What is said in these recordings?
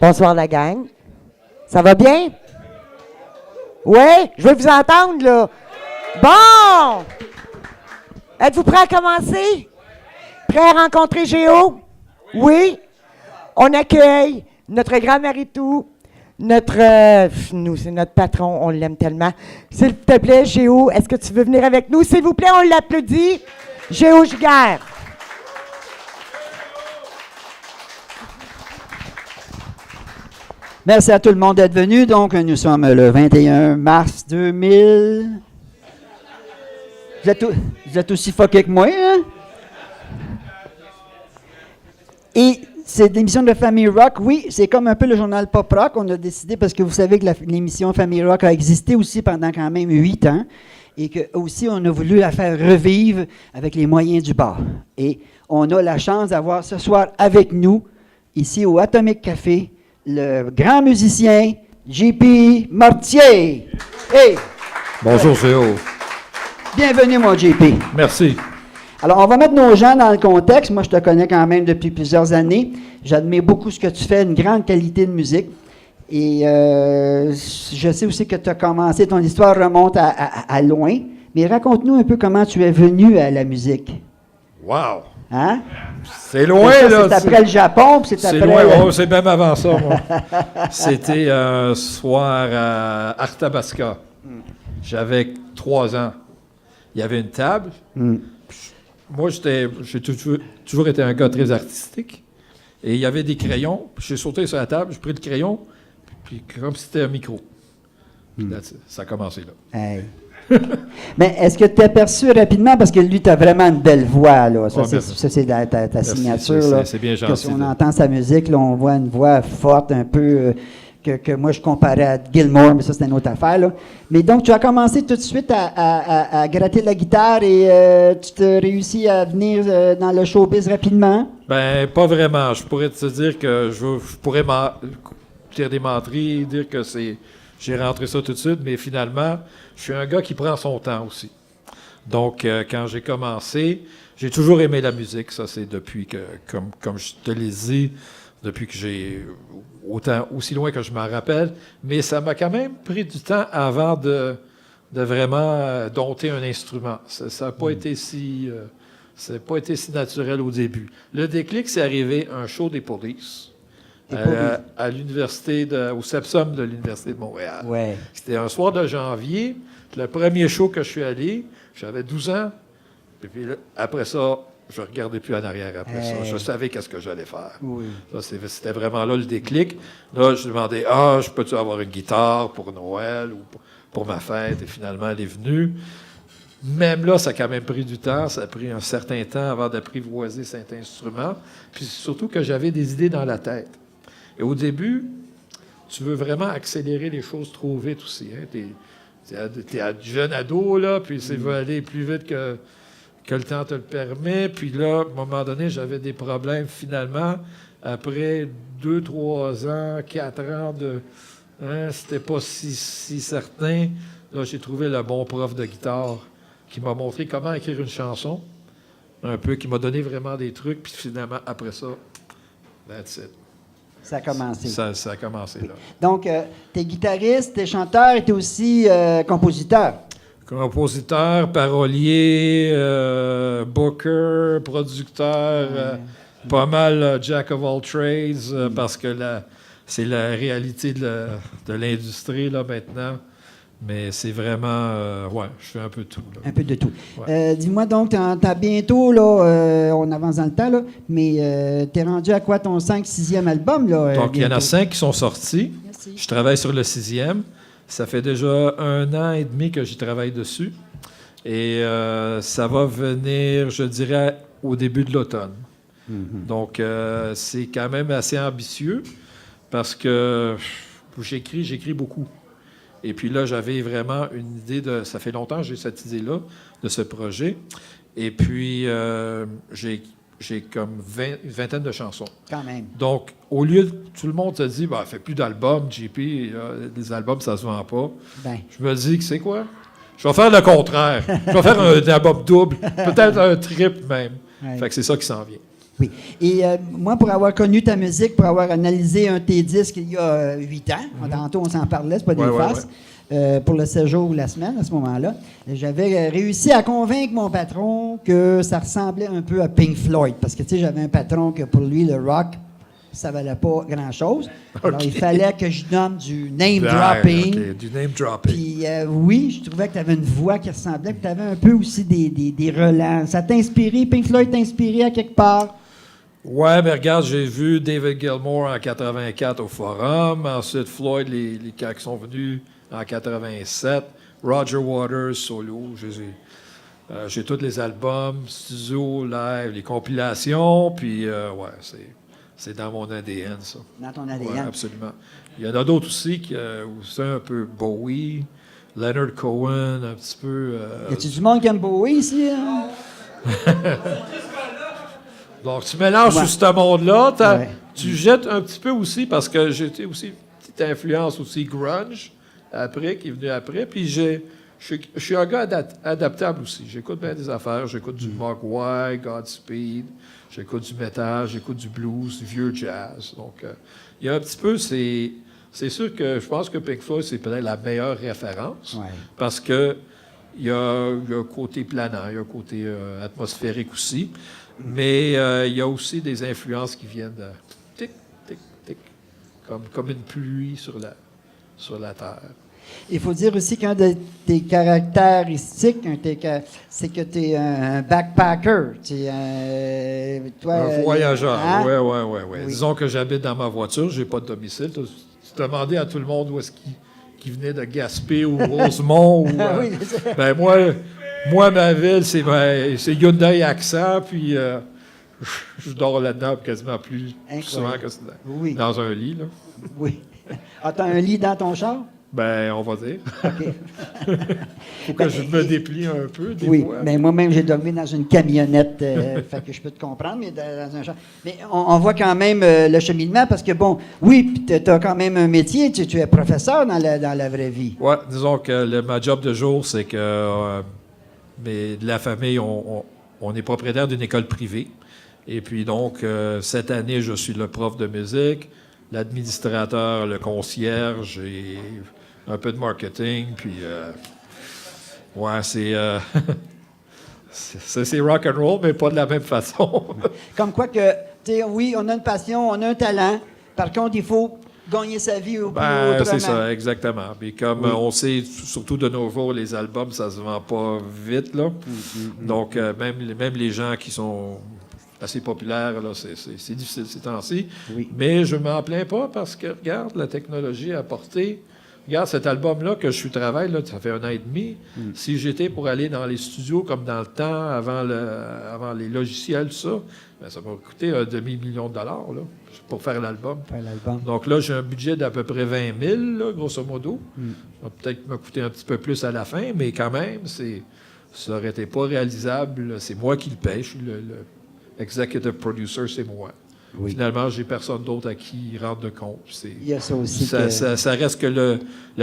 Bonsoir la gang. Ça va bien? Oui? Je veux vous entendre, là. Bon! Êtes-vous prêts à commencer? Prêts à rencontrer Géo? Oui? On accueille notre grand Maritou, nous, c'est notre patron, on l'aime tellement. S'il te plaît, Géo, est-ce que tu veux venir avec nous? S'il vous plaît, on l'applaudit. Géo Giguère. Merci à tout le monde d'être venu. Donc, nous sommes le 21 mars 2000. Vous êtes aussi fucké que moi, hein? Et c'est l'émission de Family Rock. Oui, c'est comme un peu le journal Pop Rock. On a décidé, parce que vous savez que l'émission Family Rock a existé aussi pendant quand même 8 ans. Et que aussi, on a voulu la faire revivre avec les moyens du bord. Et on a la chance d'avoir ce soir avec nous, ici au Atomic Café, le grand musicien JP Mortier. Hey! Bonjour, Géo. Bienvenue, mon JP. Merci. Alors, on va mettre nos gens dans le contexte. Moi, je te connais quand même depuis plusieurs années. J'admire beaucoup ce que tu fais, une grande qualité de musique. Et je sais aussi que tu as commencé, ton histoire remonte à loin. Mais raconte-nous un peu comment tu es venu à la musique. Wow! Hein? C'est loin, ça, là. C'est après le Japon, puis c'est après... loin, oh, c'est même avant ça, moi. C'était un soir à Arthabasca. J'avais 3 ans. Il y avait une table. Moi, j'ai toujours été un gars très artistique. Et il y avait des crayons. J'ai sauté sur la table, j'ai pris le crayon, puis comme si c'était un micro. Ça a commencé là. Hey. Mais est-ce que tu t'es aperçu rapidement, parce que lui, tu as vraiment une belle voix, là. Ça, c'est ta signature. C'est bien gentil. Quand on entend sa musique, là, on voit une voix forte, un peu que moi je comparais à Gilmour, mais ça, c'est une autre affaire, là. Mais donc, tu as commencé tout de suite à gratter la guitare et tu t'es réussi à venir dans le showbiz rapidement? Ben, pas vraiment. Je pourrais te dire que je pourrais dire des menteries, dire que j'ai rentré ça tout de suite, mais finalement, je suis un gars qui prend son temps aussi. Donc, quand j'ai commencé, j'ai toujours aimé la musique. Ça, c'est depuis que, comme je te l'ai dit, depuis que j'ai aussi loin que je m'en rappelle. Mais ça m'a quand même pris du temps avant de vraiment dompter un instrument. Ça n'a pas été si naturel au début. Le déclic, c'est arrivé un show des Police. À l'université, au Sepsum de l'Université de Montréal. Ouais. C'était un soir de janvier. Le premier show que je suis allé, j'avais 12 ans. Puis là, après ça, je ne regardais plus en arrière après ça. Je savais qu'est-ce que j'allais faire. Oui. C'était vraiment là le déclic. Là, je demandais, je peux-tu avoir une guitare pour Noël ou pour ma fête? Et finalement, elle est venue. Même là, ça a quand même pris du temps. Ça a pris un certain temps avant d'apprivoiser cet instrument. Puis surtout que j'avais des idées dans la tête. Et au début, tu veux vraiment accélérer les choses trop vite aussi. Hein? T'es jeune ado, là, puis ça veut aller plus vite que le temps te le permet. Puis là, à un moment donné, j'avais des problèmes. Finalement, après 2, 3 ans, 4 ans c'était pas si certain. Là, j'ai trouvé le bon prof de guitare qui m'a montré comment écrire une chanson, un peu, qui m'a donné vraiment des trucs. Puis finalement, après ça, that's it. Ça a commencé. Ça a commencé, là. Donc, tu es guitariste, tu es chanteur et tu es aussi compositeur. Compositeur, parolier, booker, producteur, pas mal jack of all trades, parce que c'est la réalité de l'industrie, là, maintenant. Mais c'est vraiment... je fais un peu de tout. Là. Un peu de tout. Ouais. Dis-moi donc, t'as bientôt, là, on avance dans le temps, là, mais t'es rendu à quoi ton 6e album, là? Donc, il y en a bientôt? 5 qui sont sortis. Merci. Je travaille sur le 6e. Ça fait déjà 1 an et demi que j'y travaille dessus. Et ça va venir, je dirais, au début de l'automne. Mm-hmm. Donc, c'est quand même assez ambitieux parce que j'écris beaucoup. Et puis là, j'avais vraiment une idée ça fait longtemps que j'ai cette idée-là, de ce projet. Et puis, j'ai comme une vingtaine de chansons. Quand même. Donc, au lieu de... Tout le monde se dit, fait plus d'albums, JP, des albums, ça se vend pas. Ben. Je me dis, c'est quoi? Je vais faire le contraire. Je vais faire un album double, peut-être un triple même. Ouais. Fait que c'est ça qui s'en vient. Oui. Et moi, pour avoir connu ta musique, pour avoir analysé un de tes disques il y a 8 ans, tantôt on s'en parlait, c'est pas des farces, pour le séjour ou la semaine à ce moment-là, j'avais réussi à convaincre mon patron que ça ressemblait un peu à Pink Floyd, parce que tu sais, j'avais un patron que pour lui, le rock, ça valait pas grand-chose. Alors, il fallait que je donne du name-dropping. Okay, du name-dropping. Puis oui, je trouvais que tu avais une voix qui ressemblait, puis tu avais un peu aussi des relents. Ça t'a inspiré, Pink Floyd t'a inspiré à quelque part? Ouais, mais regarde, j'ai vu David Gilmour en 84 au Forum, ensuite Floyd, quand ils sont venus en 87, Roger Waters, solo, j'ai tous les albums, studio, live, les compilations, puis ouais, c'est dans mon ADN, ça. Dans ton ADN? Ouais, absolument. Il y en a d'autres aussi où c'est un peu Bowie, Leonard Cohen, un petit peu... Y a-tu du monde qui aime Bowie ici? Hein? Donc, tu mélanges sur ce monde-là, tu jettes un petit peu aussi, parce que j'ai été aussi une petite influence aussi grunge, après, qui est venu après, puis je suis un gars adaptable aussi. J'écoute bien des affaires, j'écoute du Mark White, Godspeed, j'écoute du metal, j'écoute du blues, du vieux jazz. Donc, il y a un petit peu, c'est sûr que je pense que Pink Floyd, c'est peut-être la meilleure référence, parce que il y a un côté planant, il y a un côté atmosphérique aussi, mais il y a aussi des influences qui viennent de tic, tic, tic, comme une pluie sur la terre. Il faut dire aussi qu'un de tes caractéristiques, c'est que tu es un backpacker. Un voyageur, hein? Oui. Disons que j'habite dans ma voiture, je n'ai pas de domicile. Tu demandais à tout le monde où est-ce qu'il venait de Gaspé ou Rosemont. Ben moi, ma ville, c'est Hyundai Accent, puis je dors là-dedans quasiment plus souvent que dans un lit. Là. Oui. Ah, tu as un lit dans ton char? Ben, on va dire. OK. Faut que je me déplie un peu, des fois. Mais moi-même, j'ai dormi dans une camionnette, fait que je peux te comprendre, mais dans un char. Mais on voit quand même le cheminement, parce que, bon, oui, tu as quand même un métier, tu es professeur dans la vraie vie. Oui, disons que ma job de jour, c'est que de la famille, on est propriétaire d'une école privée. Et puis donc, cette année, je suis le prof de musique, l'administrateur, le concierge et un peu de marketing. Puis, c'est rock and roll, mais pas de la même façon. Comme quoi que, tu sais, oui, on a une passion, on a un talent. Par contre, il faut gagner sa vie au plus autrement. C'est ça, exactement. Puis comme on sait, surtout de nos jours, les albums, ça se vend pas vite, là. Donc, même les gens qui sont assez populaires, là, c'est difficile ces temps-ci. Oui. Mais je m'en plains pas parce que, regarde, la technologie a apporté... Regarde, cet album-là que je travaille, là, ça fait 1 an et demi. Si j'étais pour aller dans les studios comme dans le temps, avant les logiciels, tout ça, ben, ça m'a coûté $1 demi-million là, pour faire l'album. Donc là, j'ai un budget d'à peu près 20 000, là, grosso modo. Ça va peut-être me coûter un petit peu plus à la fin, mais quand même, ça n'aurait été pas réalisable. C'est moi qui le paye. Je suis le executive producer, c'est moi. Oui. Finalement, j'ai personne d'autre à qui rendre de compte. Il y a ça aussi. Ça reste que le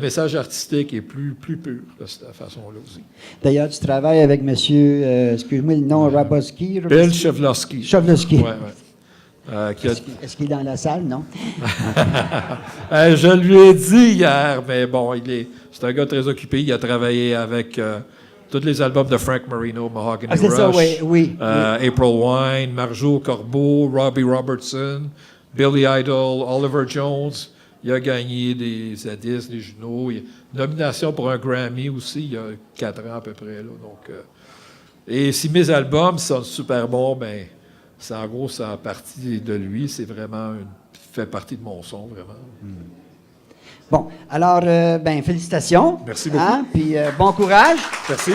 message artistique est plus pur de cette façon-là aussi. D'ailleurs, tu travailles avec monsieur, excuse-moi le nom, Raboski. Bill Chevlowski. Est-ce qu'il est dans la salle, non? Je lui ai dit hier, mais bon, c'est un gars très occupé. Il a travaillé avec... tous les albums de Frank Marino, Mahogany Rush, ça, oui. April Wine, Marjo Corbeau, Robbie Robertson, Billy Idol, Oliver Jones. Il a gagné des Zadis, des Juno. Il a une nomination pour un Grammy aussi, il y a 4 ans à peu près. Là, donc, et si mes albums sont super bons, ben, en gros, c'est en partie de lui. C'est vraiment fait partie de mon son, vraiment. Bon, alors, félicitations. Merci beaucoup. Hein? Puis bon courage. Merci.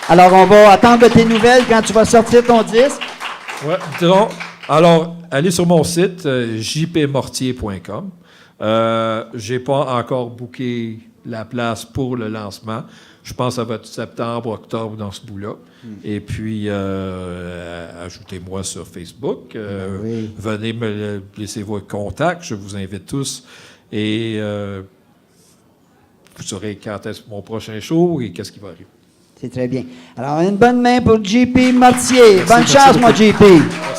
Alors, on va attendre tes nouvelles quand tu vas sortir ton disque. Oui, disons. Alors, allez sur mon site, jpmortier.com. Je n'ai pas encore booké la place pour le lancement. Je pense que ça va être septembre, octobre dans ce bout-là. Et puis, ajoutez-moi sur Facebook. Venez me laisser vos contacts. Je vous invite tous. Et vous saurez quand est mon prochain show et qu'est-ce qui va arriver. C'est très bien. Alors, une bonne main pour JP Mortier. Bonne chance, mon JP. Merci.